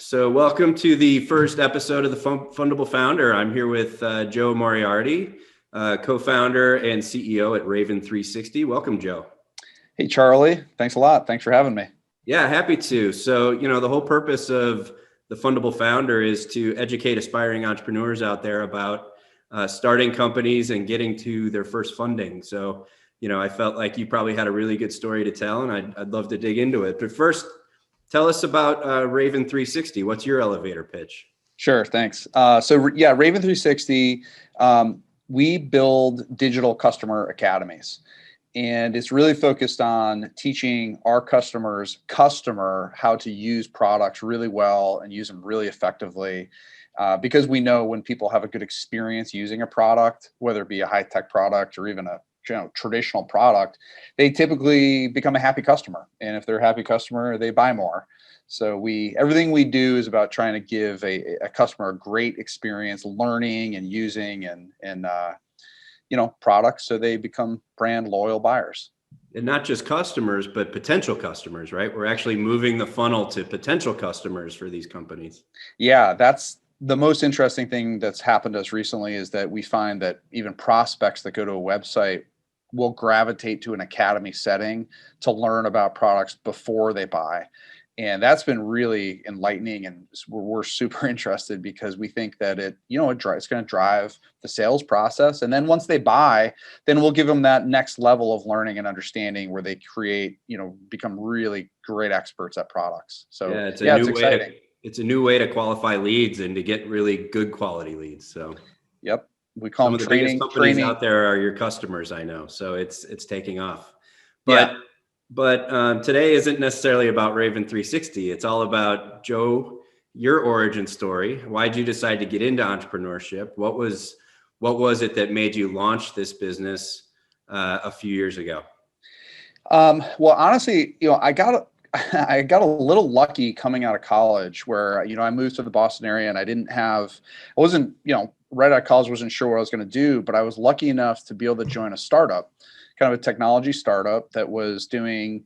So welcome to the first episode of the Fundable Founder. I'm here with Joe Moriarty, co-founder and CEO at Raven360. Welcome, Joe. Hey, Charlie. Thanks a lot. Thanks for having me. Yeah, happy to. So, the whole purpose of the Fundable Founder is to educate aspiring entrepreneurs out there about starting companies and getting to their first funding. So, I felt like you probably had a really good story to tell, and I'd love to dig into it. But first, tell us about Raven360. What's your elevator pitch? Sure, thanks. Raven360, we build digital customer academies. And it's really focused on teaching our customer how to use products really well and use them really effectively. Because we know when people have a good experience using a product, whether it be a high-tech product or even a traditional product, they typically become a happy customer. And if they're a happy customer, they buy more. So everything we do is about trying to give a customer a great experience learning and using and products, so they become brand loyal buyers. And not just customers, but potential customers, right? We're actually moving the funnel to potential customers for these companies. Yeah, that's the most interesting thing that's happened to us recently, is that we find that even prospects that go to a website will gravitate to an academy setting to learn about products before they buy. And that's been really enlightening, and we're super interested because we think that it's going to drive the sales process. And then once they buy, then we'll give them that next level of learning and understanding where they become really great experts at products. So yeah, it's exciting. It's a new way to qualify leads and to get really good quality leads. So yep. We call them the biggest companies out there are your customers, I know. So it's taking off. But today isn't necessarily about Raven360. It's all about, Joe, your origin story. Why'd you decide to get into entrepreneurship? What was it that made you launch this business a few years ago? Well, honestly, I got a little lucky coming out of college, where I moved to the Boston area, and I wasn't right out of college, wasn't sure what I was going to do, but I was lucky enough to be able to join a startup, kind of a technology startup that was doing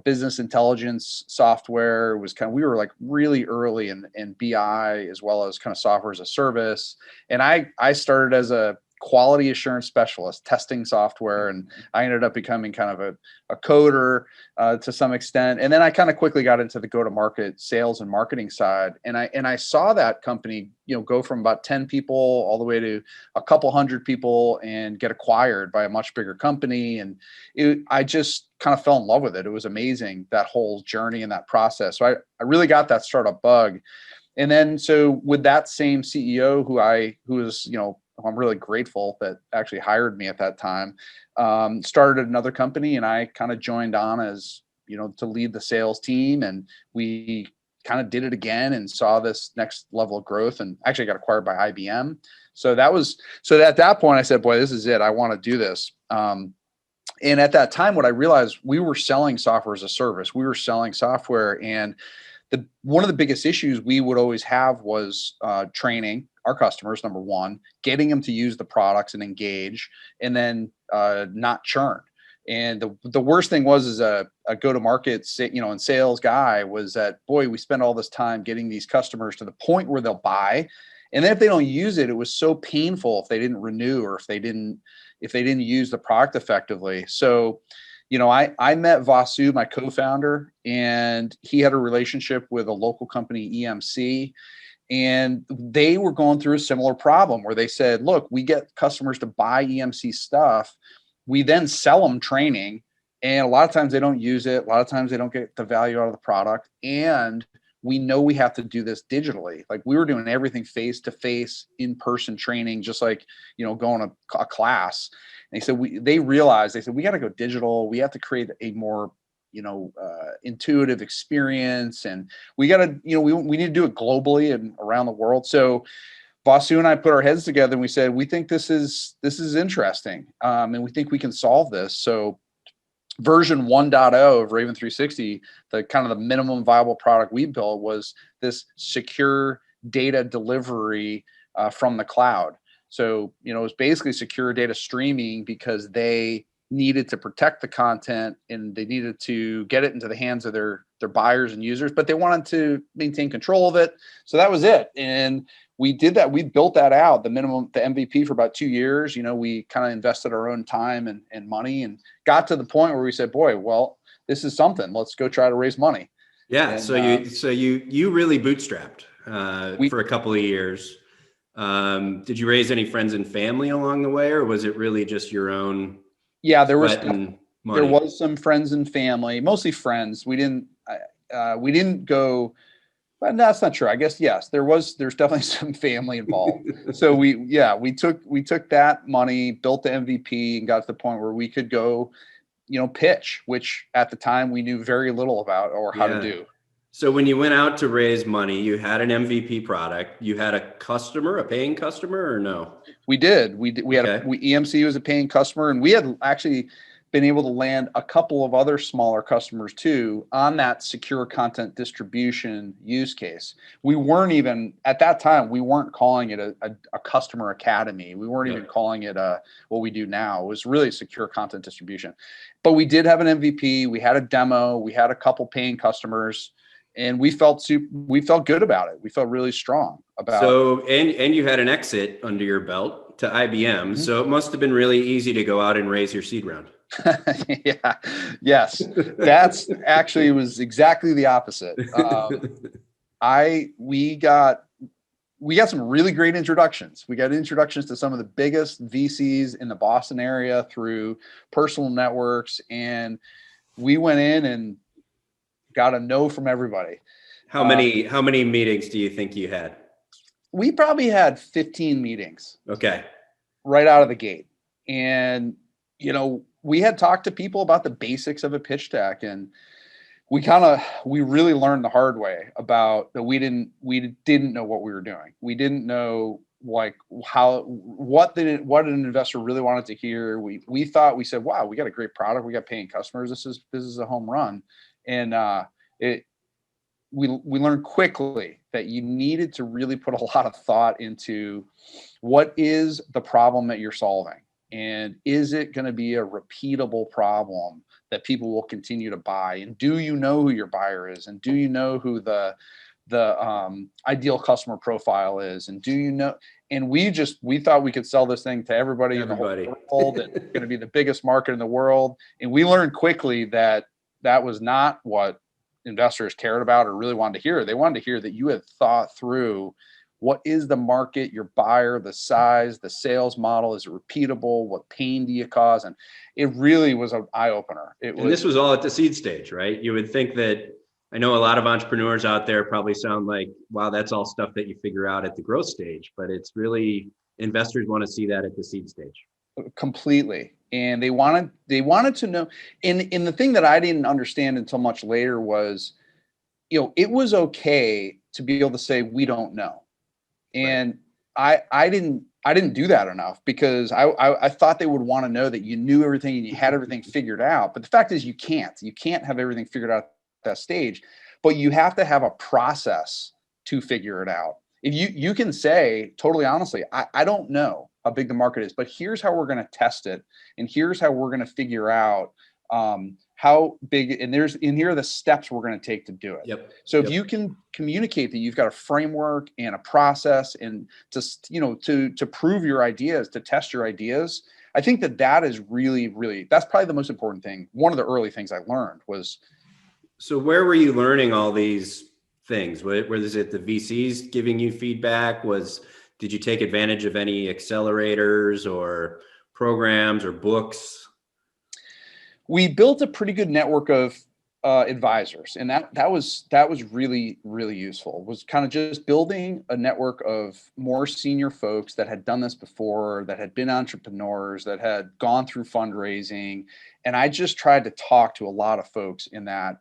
business intelligence software. We were like really early in BI, as well as kind of software as a service. And I started as a quality assurance specialist testing software, and I ended up becoming kind of a coder to some extent. And then I kind of quickly got into the go-to-market sales and marketing side, and I saw that company go from about 10 people all the way to a couple hundred people and get acquired by a much bigger company. And I just kind of fell in love with it. It was amazing, that whole journey and that process. So I really got that startup bug. And then so with that same CEO who was I'm really grateful that actually hired me at that time, started another company, and I kind of joined on as, to lead the sales team. And we kind of did it again and saw this next level of growth, and actually got acquired by IBM. So at that point I said, boy, this is it. I want to do this. And at that time, what I realized, we were selling software as a service. We were selling software, and one of the biggest issues we would always have was training our customers, number one, getting them to use the products and engage, and then not churn. And the worst thing was, as a go-to-market, and sales guy, was that, boy, we spend all this time getting these customers to the point where they'll buy, and then if they don't use it, it was so painful if they didn't renew, or if they didn't use the product effectively. So I met Vasu, my co-founder, and he had a relationship with a local company, EMC, and they were going through a similar problem where they said, look, we get customers to buy EMC stuff. We then sell them training, and a lot of times they don't use it. A lot of times they don't get the value out of the product. And we know we have to do this digitally. Like, we were doing everything face-to-face, in-person training, just like, going to a class. And they realized, we got to go digital. We have to create a more intuitive experience, and we got to, we need to do it globally and around the world. So Vasu and I put our heads together, and we said, we think this is interesting, and we think we can solve this. So version 1.0 of Raven360, the kind of the minimum viable product we built, was this secure data delivery from the cloud. So it was basically secure data streaming, because they needed to protect the content, and they needed to get it into the hands of their their buyers and users, but they wanted to maintain control of it. So that was it. And we did that. We built that out, the MVP for about 2 years. We kind of invested our own time and money, and got to the point where we said, boy, well, this is something. Let's go try to raise money. Yeah. And, So you really bootstrapped we, for a couple of years. Did you raise any friends and family along the way, or was it really just your own? Yeah, sweat and money? there was some friends and family, mostly friends. We didn't go, but that's not true. I guess, yes, there's definitely some family involved. So we took that money, built the MVP, and got to the point where we could go, pitch, which at the time we knew very little about or how to do. So when you went out to raise money, you had an MVP product, you had a paying customer, or no? We did. We had EMC was a paying customer, and we had actually been able to land a couple of other smaller customers too on that secure content distribution use case. We weren't even at that time, we weren't calling it a customer academy. We weren't even calling it what we do now. It was really secure content distribution. But we did have an MVP. We had a demo. We had a couple paying customers. And we felt good about it. We felt really strong about. So, and you had an exit under your belt to IBM. Mm-hmm. So it must have been really easy to go out and raise your seed round. Yeah. Yes. That's actually was exactly the opposite. We got some really great introductions. We got introductions to some of the biggest VCs in the Boston area through personal networks, and we went in and got a no from everybody. How many meetings do you think you had? We probably had 15 meetings. Okay. Right out of the gate. And, we had talked to people about the basics of a pitch deck, and we really learned the hard way about that. We didn't know what we were doing. We didn't know what an investor really wanted to hear. We said, wow, we got a great product. We got paying customers. This is a home run. And we learned quickly that you needed to really put a lot of thought into what is the problem that you're solving, and is it going to be a repeatable problem that people will continue to buy, and do you know who your buyer is, and do you know who the ideal customer profile is, and do you know? And we thought we could sell this thing to everybody in the whole world, and it's going to be the biggest market in the world. And we learned quickly that was not what investors cared about or really wanted to hear. They wanted to hear that you had thought through what is the market, your buyer, the size, the sales model, is it repeatable? What pain do you cause? And it really was an eye opener. This was all at the seed stage, right? You would think that, I know a lot of entrepreneurs out there probably sound like, wow, that's all stuff that you figure out at the growth stage, but it's really, investors want to see that at the seed stage. Completely. And they wanted to know, and the thing that I didn't understand until much later was, it was okay to be able to say, we don't know. And right. I didn't do that enough, because I thought they would want to know that you knew everything and you had everything figured out. But the fact is you can't have everything figured out at that stage, but you have to have a process to figure it out. If you can say totally honestly, I don't know how big the market is, but here's how we're going to test it. And here's how we're going to figure out how big, and here are the steps we're going to take to do it. Yep. So if you can communicate that you've got a framework and a process, and just, to prove your ideas, to test your ideas, I think that is really, really, that's probably the most important thing. One of the early things I learned was. So where were you learning all these things? Was it the VCs giving you feedback? Did you take advantage of any accelerators or programs or books? We built a pretty good network of advisors, and that was really, really useful. Was kind of just building a network of more senior folks that had done this before, that had been entrepreneurs, that had gone through fundraising, and I just tried to talk to a lot of folks in that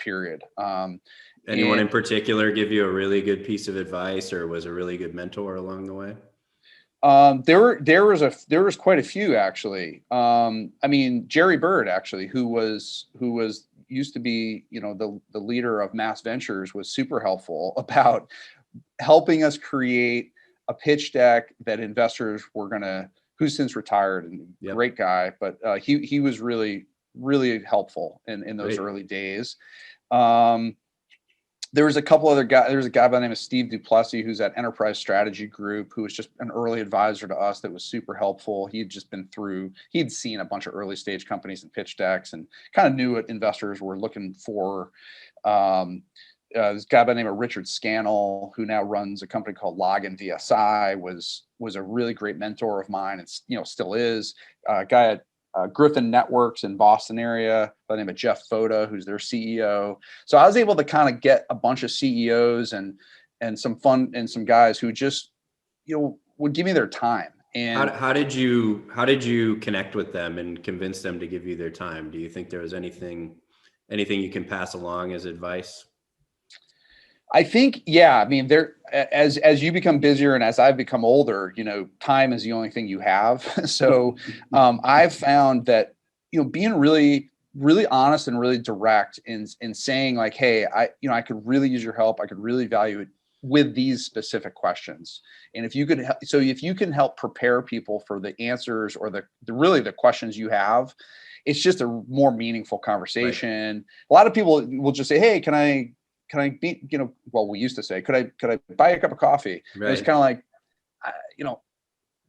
period. Anyone in particular give you a really good piece of advice, or was a really good mentor along the way? There was quite a few, actually. Jerry Bird, actually, who used to be, the leader of Mass Ventures, was super helpful about helping us create a pitch deck that investors were who's since retired, and great guy, but he was really, really helpful in those early days. There was a couple other guys. There's a guy by the name of Steve Duplessis, who's at Enterprise Strategy Group, who was just an early advisor to us that was super helpful. He'd just been through, he'd seen a bunch of early stage companies and pitch decks and kind of knew what investors were looking for. This guy by the name of Richard Scannell, who now runs a company called Login VSI, was a really great mentor of mine, and still is. A guy at Griffin Networks in Boston area by the name of Jeff Foda, who's their CEO. So I was able to kind of get a bunch of CEOs and some fun and some guys who just would give me their time. And how did you connect with them and convince them to give you their time? Do you think there was anything you can pass along as advice? I think, yeah. I mean, as you become busier and as I've become older, time is the only thing you have. So I've found that being really, really honest and really direct in saying like, hey, I could really use your help. I could really value it with these specific questions. And if you can help prepare people for the answers or the questions you have, it's just a more meaningful conversation. Right. A lot of people will just say, hey, can I be, well, we used to say, could I buy a cup of coffee? Right. It's kind of like,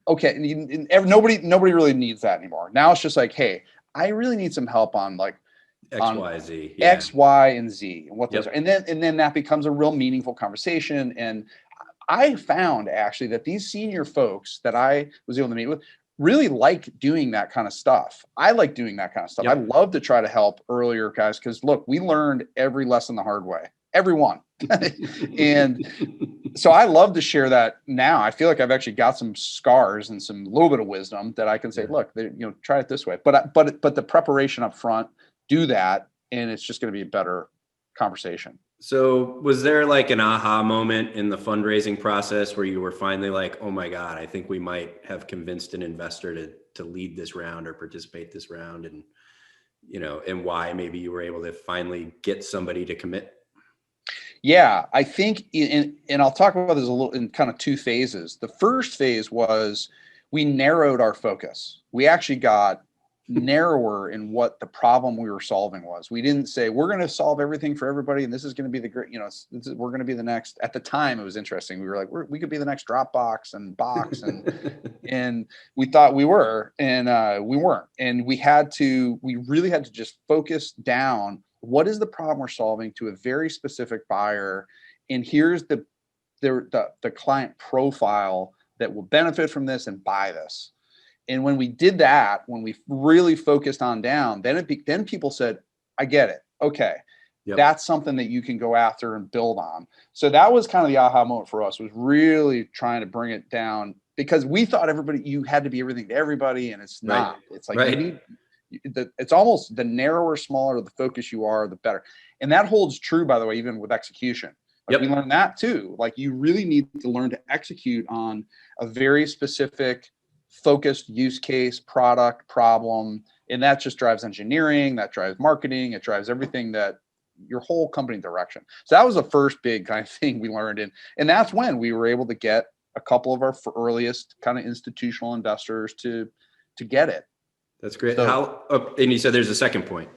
okay. And nobody really needs that anymore. Now it's just like, hey, I really need some help on like X, Y, Z, yeah. X, Y, and Z, and what those are. And then that becomes a real meaningful conversation. And I found actually that these senior folks that I was able to meet with really like doing that kind of stuff. I like doing that kind of stuff. Yep. I love to try to help earlier guys because look, we learned every lesson the hard way. Everyone. And so I love to share that now. I feel like I've actually got some scars and some little bit of wisdom that I can say, look, try it this way. But the preparation up front, do that, and it's just going to be a better conversation. So was there like an aha moment in the fundraising process where you were finally like, oh my God, I think we might have convinced an investor to lead this round or participate this round, and and why maybe you were able to finally get somebody to commit? Yeah, I think, and I'll talk about this a little in kind of two phases. The first phase was we narrowed our focus. We actually got narrower in what the problem we were solving was. We didn't say we're going to solve everything for everybody, and this is going to be the great. We're going to be the next. At the time, it was interesting. We were like, we could be the next Dropbox and Box, and we thought we were, and we weren't. And we really had to just focus down. What is the problem we're solving to a very specific buyer? And here's the client profile that will benefit from this and buy this. And when we did that, when we really focused on down, then people said, I get it. Okay. Yep. That's something that you can go after and build on. So that was kind of the aha moment for us, was really trying to bring it down, because we thought you had to be everything to everybody. And it's not. Right. It's like it's almost the narrower, smaller the focus you are, the better. And that holds true, by the way, even with execution. Like we learned that too. Like you really need to learn to execute on a very specific, focused use case, product, problem. And that just drives engineering, that drives marketing, it drives everything, that your whole company direction. So that was the first big kind of thing we learned. And that's when we were able to get a couple of our earliest kind of institutional investors to get it. That's great. So, and you said there's a second point.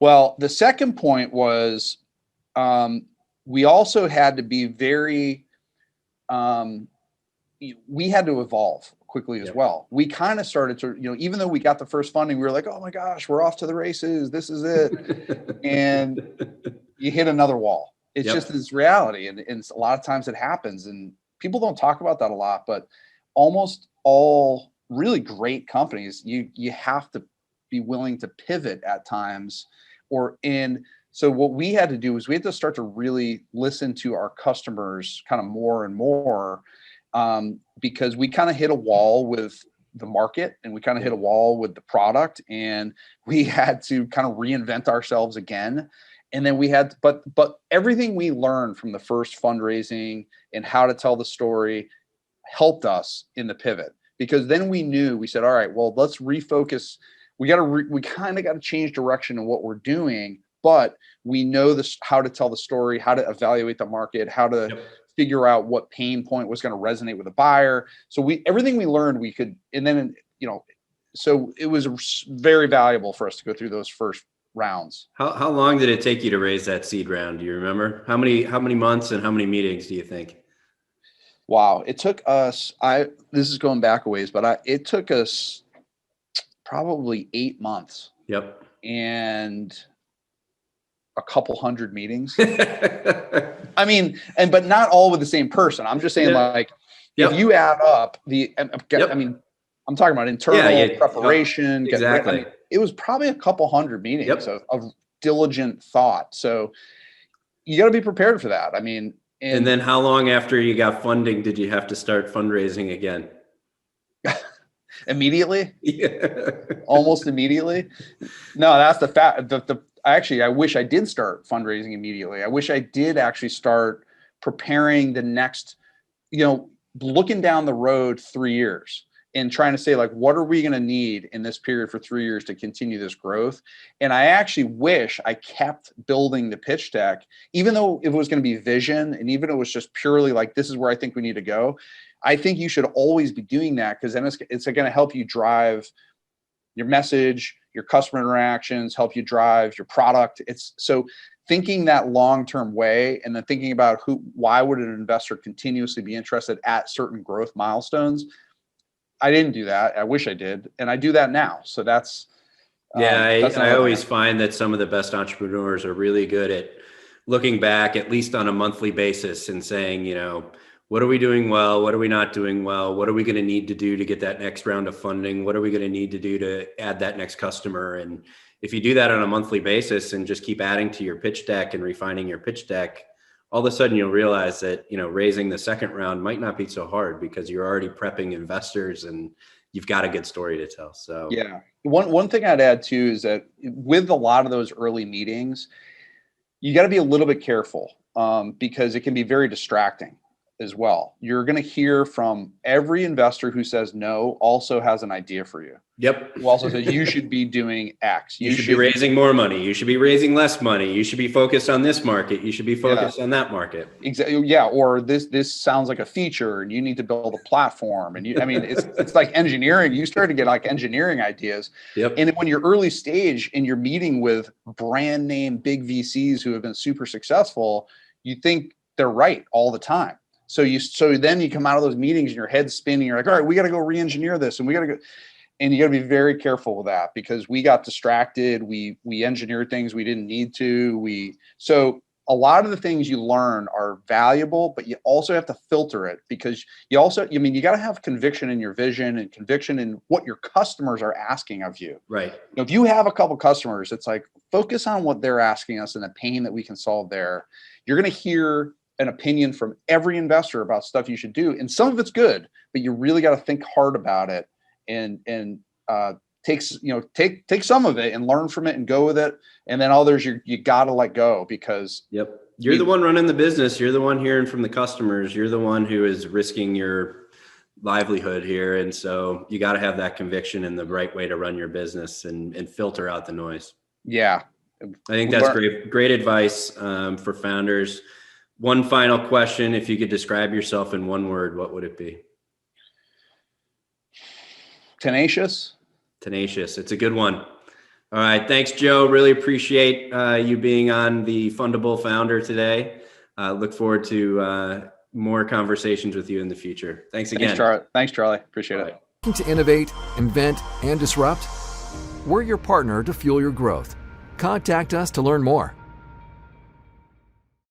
Well, the second point was we also had to be very, we had to evolve quickly as well. We kind of started to, even though we got the first funding, we were like, oh my gosh, we're off to the races. This is it. And you hit another wall. It's just this reality. And a lot of times it happens, and people don't talk about that a lot, but almost all really great companies, you have to be willing to pivot at times. So what we had to do is we had to start to really listen to our customers kind of more and more, because we kind of hit a wall with the market, and we kind of hit a wall with the product, and we had to kind of reinvent ourselves again. And then we had, but everything we learned from the first fundraising and how to tell the story helped us in the pivot. Because then we said, all right, well, let's refocus. We kind of got to change direction in what we're doing, but we know how to tell the story, how to evaluate the market, how to figure out what pain point was going to resonate with a buyer. So everything we learned, so it was very valuable for us to go through those first rounds. How long did it take you to raise that seed round? Do you remember? How many months and how many meetings do you think? Wow. It took us, this is going back a ways, but it took us probably 8 months Yep. and a couple hundred meetings. I mean, but not all with the same person. I'm just saying, like, if you add up I mean, I'm talking about internal preparation. Exactly. I mean, it was probably a couple hundred meetings of diligent thought. So you got to be prepared for that. I mean, and then how long after you got funding did you have to start fundraising again? Immediately. Almost immediately. No, that's the fact. Actually, I wish I did start fundraising immediately. I wish I did actually start preparing the next, looking down the road 3 years and trying to say, like, what are we going to need in this period for 3 years to continue this growth? And I actually wish I kept building the pitch deck, even though it was going to be vision, and even if it was just purely like, this is where I think we need to go. I think you should always be doing that, because then it's going to help you drive your message, your customer interactions, help you drive your product. It's so thinking that long-term way, and then thinking about why would an investor continuously be interested at certain growth milestones. I didn't do that. I wish I did. And I do that now. So that's, I always find that some of the best entrepreneurs are really good at looking back, at least on a monthly basis, and saying, what are we doing well? What are we not doing well? What are we going to need to do to get that next round of funding? What are we going to need to do to add that next customer? And if you do that on a monthly basis and just keep adding to your pitch deck and refining your pitch deck, all of a sudden you'll realize that, raising the second round might not be so hard, because you're already prepping investors and you've got a good story to tell. So yeah. One thing I'd add too is that with a lot of those early meetings, you got to be a little bit careful, because it can be very distracting as well. You're going to hear from every investor who says no also has an idea for you. Yep. Who also says you should be doing X. You should be raising more money. You should be raising less money. You should be focused on this market. You should be focused on that market. Exactly. Yeah. Or this sounds like a feature and you need to build a platform. And it's like engineering. You start to get like engineering ideas. Yep. And when you're early stage and you're meeting with brand name big VCs who have been super successful, you think they're right all the time. So then you come out of those meetings and your head's spinning. You're like, all right, we got to go re-engineer this, and we got to go. And you got to be very careful with that, because we got distracted. We engineered things we didn't need to. So a lot of the things you learn are valuable, but you also have to filter it, because you got to have conviction in your vision and conviction in what your customers are asking of you. Right. If you have a couple customers, it's like, focus on what they're asking us and the pain that we can solve there. You're going to hear an opinion from every investor about stuff you should do. And some of it's good, but you really got to think hard about it and take some of it and learn from it and go with it. And then others, you got to let go, because you're the one running the business. You're the one hearing from the customers. You're the one who is risking your livelihood here. And so you got to have that conviction in the right way to run your business and filter out the noise. Yeah. I think that's great advice for founders. One final question. If you could describe yourself in one word, what would it be? Tenacious. Tenacious. It's a good one. All right. Thanks, Joe. Really appreciate you being on the Fundable Founder today. Look forward to more conversations with you in the future. Thanks again. Thanks, Charlie. Appreciate it. To innovate, invent, and disrupt? We're your partner to fuel your growth. Contact us to learn more.